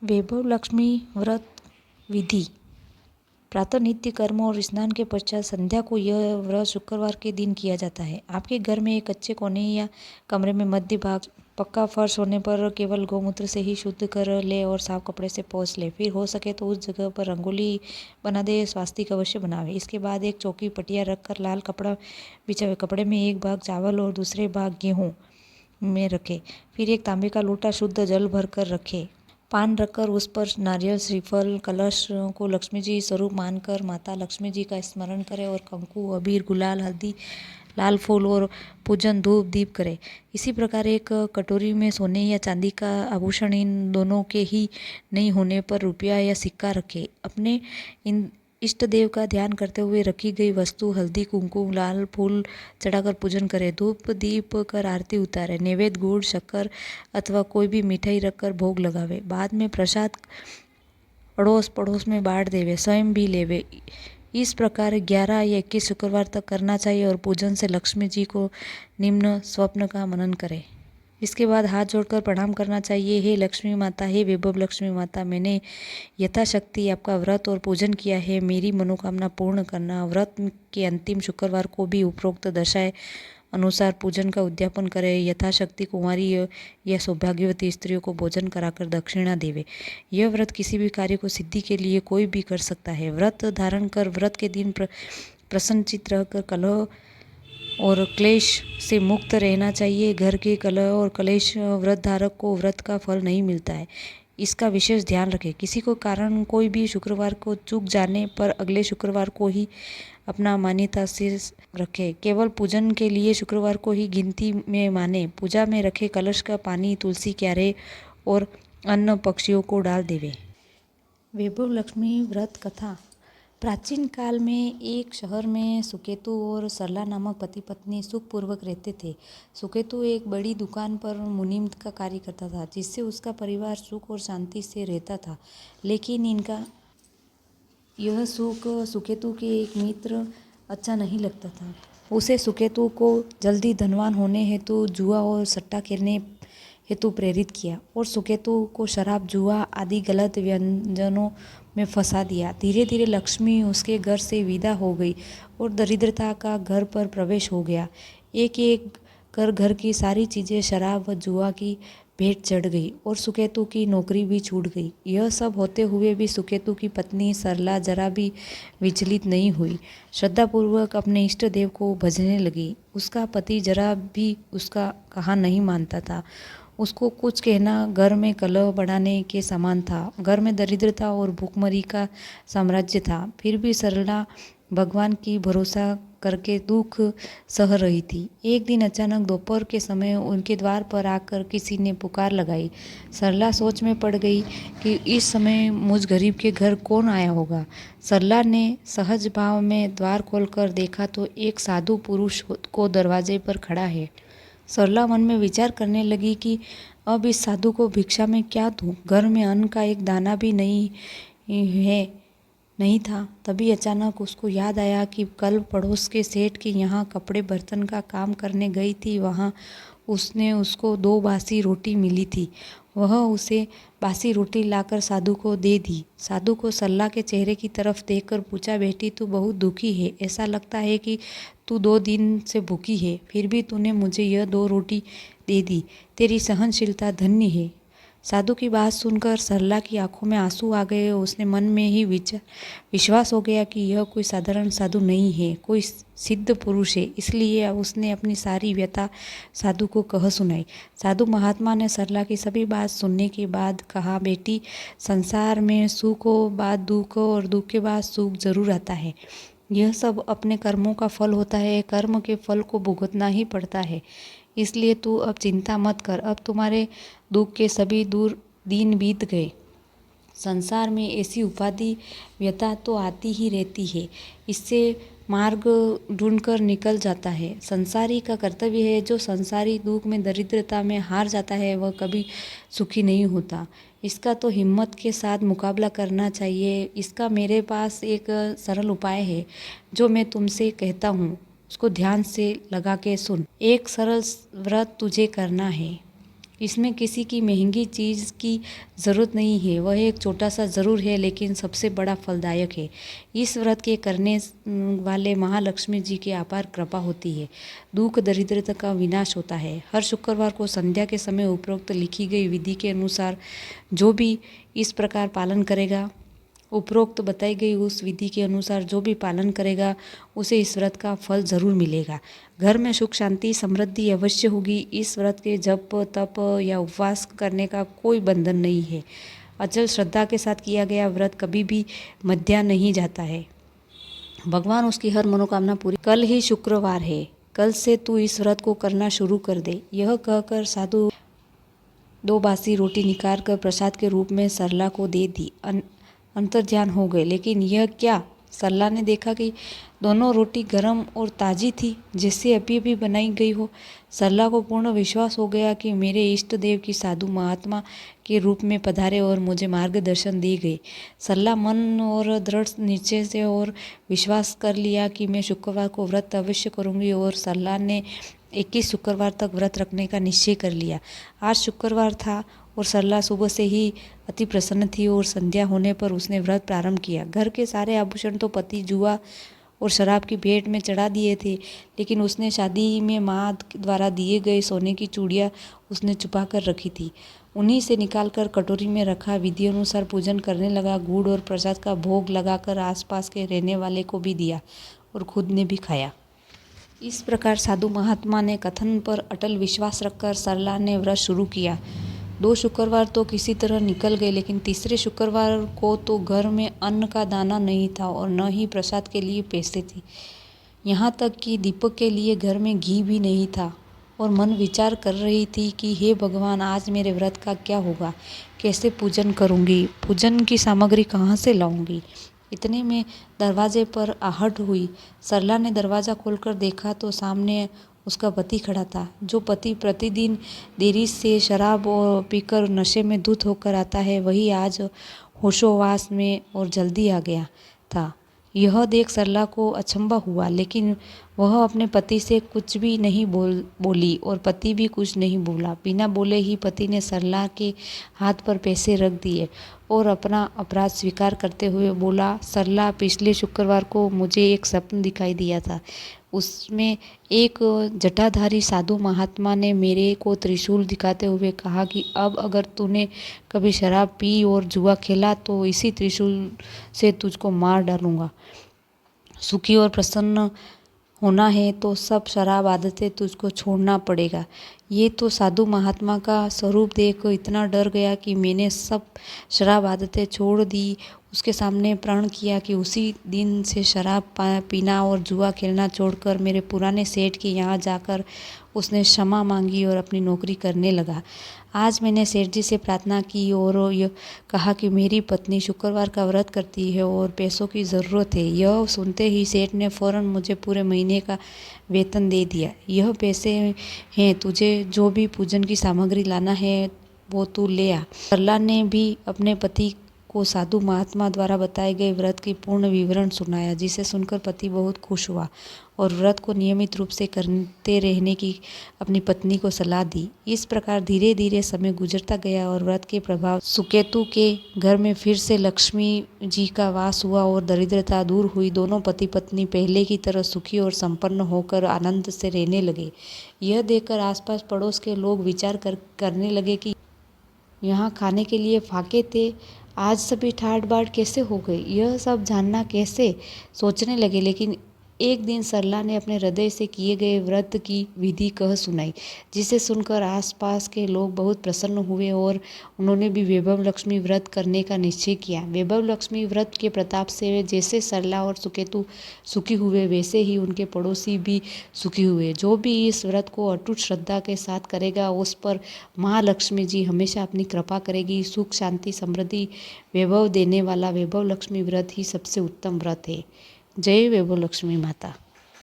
वैभव लक्ष्मी व्रत विधि। प्रातः नित्य कर्म और स्नान के पश्चात संध्या को यह व्रत शुक्रवार के दिन किया जाता है। आपके घर में एक अच्छे कोने या कमरे में मध्य भाग पक्का फर्श होने पर केवल गौमूत्र से ही शुद्ध कर ले और साफ कपड़े से पोंछ ले। फिर हो सके तो उस जगह पर रंगोली बना दे, स्वास्तिक अवश्य बनावे। इसके बाद एक चौकी पटिया रखकर लाल कपड़ा बिछावे। कपड़े में एक भाग चावल और दूसरे भाग गेहूँ में रखे। फिर एक तांबे का लोटा शुद्ध जल भर कर रखे। पान रखकर उस पर नारियल, श्रीफल, कलश को लक्ष्मी जी स्वरूप मानकर माता लक्ष्मी जी का स्मरण करें और कंकु, अबीर, गुलाल, हल्दी, लाल फूल और पूजन धूप दीप करें। इसी प्रकार एक कटोरी में सोने या चांदी का आभूषण, इन दोनों के ही नहीं होने पर रुपया या सिक्का रखें। अपने इन इष्ट देव का ध्यान करते हुए रखी गई वस्तु हल्दी, कुमकुम, लाल फूल चढ़ाकर पूजन करें। धूप दीप कर आरती उतारे। नैवेद्य गुड़, शक्कर अथवा कोई भी मिठाई रखकर भोग लगावे। बाद में प्रसाद अड़ोस पड़ोस में बांट देवे, स्वयं भी लेवे। इस प्रकार 11 या 21 शुक्रवार तक करना चाहिए और पूजन से लक्ष्मी जी को निम्न स्वप्न का मनन करें। इसके बाद हाथ जोड़कर प्रणाम करना चाहिए। हे लक्ष्मी माता, हे वैभव लक्ष्मी माता, मैंने यथाशक्ति आपका व्रत और पूजन किया है। मेरी मनोकामना पूर्ण करना। व्रत के अंतिम शुक्रवार को भी उपरोक्त दशाएं अनुसार पूजन का उद्यापन करें। यथाशक्ति कुंवारी या सौभाग्यवती स्त्रियों को भोजन कराकर दक्षिणा देवे। यह व्रत किसी भी कार्य को सिद्धि के लिए कोई भी कर सकता है। व्रत धारण कर व्रत के दिन प्रसन्नचित्त रहकर कलह और क्लेश से मुक्त रहना चाहिए। घर के कलह और क्लेश व्रत धारक को व्रत का फल नहीं मिलता है, इसका विशेष ध्यान रखें। किसी को कारण कोई भी शुक्रवार को चूक जाने पर अगले शुक्रवार को ही अपना मान्यता से रखें। केवल पूजन के लिए शुक्रवार को ही गिनती में माने। पूजा में रखे कलश का पानी तुलसी क्यारे और अन्न पक्षियों को डाल देवे। वैभव लक्ष्मी व्रत कथा। प्राचीन काल में एक शहर में सुकेतु और सरला नामक पति पत्नी सुखपूर्वक रहते थे। सुकेतु एक बड़ी दुकान पर मुनीम का कार्य करता था, जिससे उसका परिवार सुख और शांति से रहता था। लेकिन इनका यह सुख सुकेतु के एक मित्र अच्छा नहीं लगता था। उसे सुकेतु को जल्दी धनवान होने हेतु जुआ और सट्टा खेलने हेतु प्रेरित किया और सुकेतु को शराब, जुआ आदि गलत व्यंजनों में फंसा दिया। धीरे धीरे लक्ष्मी उसके घर से विदा हो गई और दरिद्रता का घर पर प्रवेश हो गया। एक एक कर घर की सारी चीज़ें शराब व जुआ की भेंट चढ़ गई और सुकेतु की नौकरी भी छूट गई। यह सब होते हुए भी सुकेतु की पत्नी सरला जरा भी विचलित नहीं हुई। श्रद्धापूर्वक अपने इष्ट देव को भजने लगी। उसका पति जरा भी उसका कहा नहीं मानता था। उसको कुछ कहना घर में कलह बढ़ाने के समान था। घर में दरिद्रता और भूखमरी का साम्राज्य था। फिर भी सरला भगवान की भरोसा करके दुख सह रही थी। एक दिन अचानक दोपहर के समय उनके द्वार पर आकर किसी ने पुकार लगाई। सरला सोच में पड़ गई कि इस समय मुझ गरीब के घर कौन आया होगा। सरला ने सहज भाव में द्वार खोलकर देखा तो एक साधु पुरुष को दरवाजे पर खड़ा है। सरला मन में विचार करने लगी कि अब इस साधु को भिक्षा में क्या दूं? घर में अन्न का एक दाना भी नहीं था। तभी अचानक उसको याद आया कि कल पड़ोस के सेठ के यहाँ कपड़े बर्तन का काम करने गई थी। वहाँ उसने उसको 2 बासी रोटी मिली थी। वह उसे बासी रोटी लाकर साधु को दे दी। साधु को सरला के चेहरे की तरफ देखकर पूछा, बेटी तू बहुत दुखी है, ऐसा लगता है कि तू 2 दिन से भूखी है, फिर भी तूने मुझे यह 2 रोटी दे दी। तेरी सहनशीलता धन्य है। साधु की बात सुनकर सरला की आंखों में आंसू आ गए। उसने मन में ही विश्वास हो गया कि यह कोई साधारण साधु नहीं है, कोई सिद्ध पुरुष है। इसलिए उसने अपनी सारी व्यथा साधु को कह सुनाई। साधु महात्मा ने सरला की सभी बात सुनने के बाद कहा, बेटी संसार में सुख हो बाद दुख और दुख के बाद सुख जरूर आता है। यह सब अपने कर्मों का फल होता है। कर्म के फल को भुगतना ही पड़ता है। इसलिए तू अब चिंता मत कर। अब तुम्हारे दुख के सभी दिन बीत गए। संसार में ऐसी उपाधि व्यथा तो आती ही रहती है, इससे मार्ग ढूंढकर निकल जाता है। संसारी का कर्तव्य है, जो संसारी दुख में दरिद्रता में हार जाता है वह कभी सुखी नहीं होता। इसका तो हिम्मत के साथ मुकाबला करना चाहिए। इसका मेरे पास एक सरल उपाय है, जो मैं तुमसे कहता हूँ, उसको ध्यान से लगा के सुन। एक सरल व्रत तुझे करना है। इसमें किसी की महंगी चीज़ की ज़रूरत नहीं है, वह एक छोटा सा ज़रूर है लेकिन सबसे बड़ा फलदायक है। इस व्रत के करने वाले महालक्ष्मी जी की अपार कृपा होती है, दुख दरिद्रता का विनाश होता है। हर शुक्रवार को संध्या के समय उपरोक्त लिखी गई विधि के अनुसार जो भी इस प्रकार पालन करेगा, उपरोक्त बताई गई उस विधि के अनुसार जो भी पालन करेगा उसे इस व्रत का फल जरूर मिलेगा। घर में सुख शांति समृद्धि अवश्य होगी। इस व्रत के जप तप या उपवास करने का कोई बंधन नहीं है। अचल श्रद्धा के साथ किया गया व्रत कभी भी मध्या नहीं जाता है। भगवान उसकी हर मनोकामना पूरी। कल ही शुक्रवार है, कल से तू इस व्रत को करना शुरू कर दे। यह कहकर साधु 2 बासी रोटी निकाल कर प्रसाद के रूप में सरला को दे दी। अंतर्ध्यान हो गए, लेकिन यह क्या? सरला ने देखा कि दोनों रोटी गर्म और ताज़ी थी, जैसे अभी अभी बनाई गई हो। सरला को पूर्ण विश्वास हो गया कि मेरे इष्ट देव की साधु महात्मा के रूप में पधारे और मुझे मार्गदर्शन दी गई। सरला मन और दृढ़ निश्चय से और विश्वास कर लिया कि मैं शुक्रवार को व्रत अवश्य करूंगी, और सरला ने 21 शुक्रवार तक व्रत रखने का निश्चय कर लिया। आज शुक्रवार था और सरला सुबह से ही अति प्रसन्न थी और संध्या होने पर उसने व्रत प्रारंभ किया। घर के सारे आभूषण तो पति जुआ और शराब की भेंट में चढ़ा दिए थे, लेकिन उसने शादी में माँ द्वारा दिए गए सोने की चूड़ियाँ उसने छुपा कर रखी थी। उन्हीं से निकालकर कटोरी में रखा, विधि अनुसार पूजन करने लगा। गुड़ और प्रसाद का भोग लगाकर आसपास के रहने वाले को भी दिया और खुद ने भी खाया। इस प्रकार साधु महात्मा ने कथन पर अटल विश्वास रखकर सरला ने व्रत शुरू किया। 2 शुक्रवार तो किसी तरह निकल गए, लेकिन तीसरे शुक्रवार को तो घर में अन्न का दाना नहीं था और न ही प्रसाद के लिए पैसे थे। यहाँ तक कि दीपक के लिए घर में घी भी नहीं था, और मन विचार कर रही थी कि हे भगवान, आज मेरे व्रत का क्या होगा, कैसे पूजन करूँगी, पूजन की सामग्री कहाँ से लाऊंगी। इतने में दरवाजे पर आहट हुई। सरला ने दरवाज़ा खोलकर देखा तो सामने उसका पति खड़ा था। जो पति प्रतिदिन देरी से शराब और पीकर नशे में धुत होकर आता है, वही आज होशोवास में और जल्दी आ गया था। यह देख सरला को अचंभा हुआ, लेकिन वह अपने पति से कुछ भी नहीं बोली और पति भी कुछ नहीं बोला। बिना बोले ही पति ने सरला के हाथ पर पैसे रख दिए और अपना अपराध स्वीकार करते हुए बोला, सरला, पिछले शुक्रवार को मुझे एक स्वप्न दिखाई दिया था। उसमें एक जटाधारी साधु महात्मा ने मेरे को त्रिशूल दिखाते हुए कहा कि अब अगर तूने कभी शराब पी और जुआ खेला तो इसी त्रिशूल से तुझको मार डालूंगा। सुखी और प्रसन्न होना है तो सब शराब आदतें तुझको छोड़ना पड़ेगा। ये तो साधु महात्मा का स्वरूप देख इतना डर गया कि मैंने सब शराब आदतें छोड़ दी। उसके सामने प्रण किया कि उसी दिन से शराब पीना और जुआ खेलना छोड़कर मेरे पुराने सेठ के यहाँ जाकर उसने क्षमा मांगी और अपनी नौकरी करने लगा। आज मैंने सेठ जी से प्रार्थना की और यह कहा कि मेरी पत्नी शुक्रवार का व्रत करती है और पैसों की ज़रूरत है। यह सुनते ही सेठ ने फ़ौरन मुझे पूरे महीने का वेतन दे दिया। यह पैसे हैं, तुझे जो भी पूजन की सामग्री लाना है वो तू ले आ। सरला ने भी अपने पति को साधु महात्मा द्वारा बताए गए व्रत की पूर्ण विवरण सुनाया, जिसे सुनकर पति बहुत खुश हुआ और व्रत को नियमित रूप से करते रहने की अपनी पत्नी को सलाह दी। इस प्रकार धीरे धीरे समय गुजरता गया और व्रत के प्रभाव सुकेतु के घर में फिर से लक्ष्मी जी का वास हुआ और दरिद्रता दूर हुई। दोनों पति पत्नी पहले की तरह सुखी और संपन्न होकर आनंद से रहने लगे। यह देखकर आसपास पड़ोस के लोग विचार करने लगे कि यहाँ खाने के लिए फाके थे, आज सभी ठाट बाट कैसे हो गई, यह सब जानना कैसे सोचने लगे। लेकिन एक दिन सरला ने अपने हृदय से किए गए व्रत की विधि कह सुनाई, जिसे सुनकर आसपास के लोग बहुत प्रसन्न हुए और उन्होंने भी वैभव लक्ष्मी व्रत करने का निश्चय किया। वैभव लक्ष्मी व्रत के प्रताप से जैसे सरला और सुकेतु सुखी हुए, वैसे ही उनके पड़ोसी भी सुखी हुए। जो भी इस व्रत को अटूट श्रद्धा के साथ करेगा, उस पर महालक्ष्मी जी हमेशा अपनी कृपा करेगी। सुख शांति समृद्धि वैभव देने वाला वैभव लक्ष्मी व्रत ही सबसे उत्तम व्रत है। जय वैभव लक्ष्मी माता।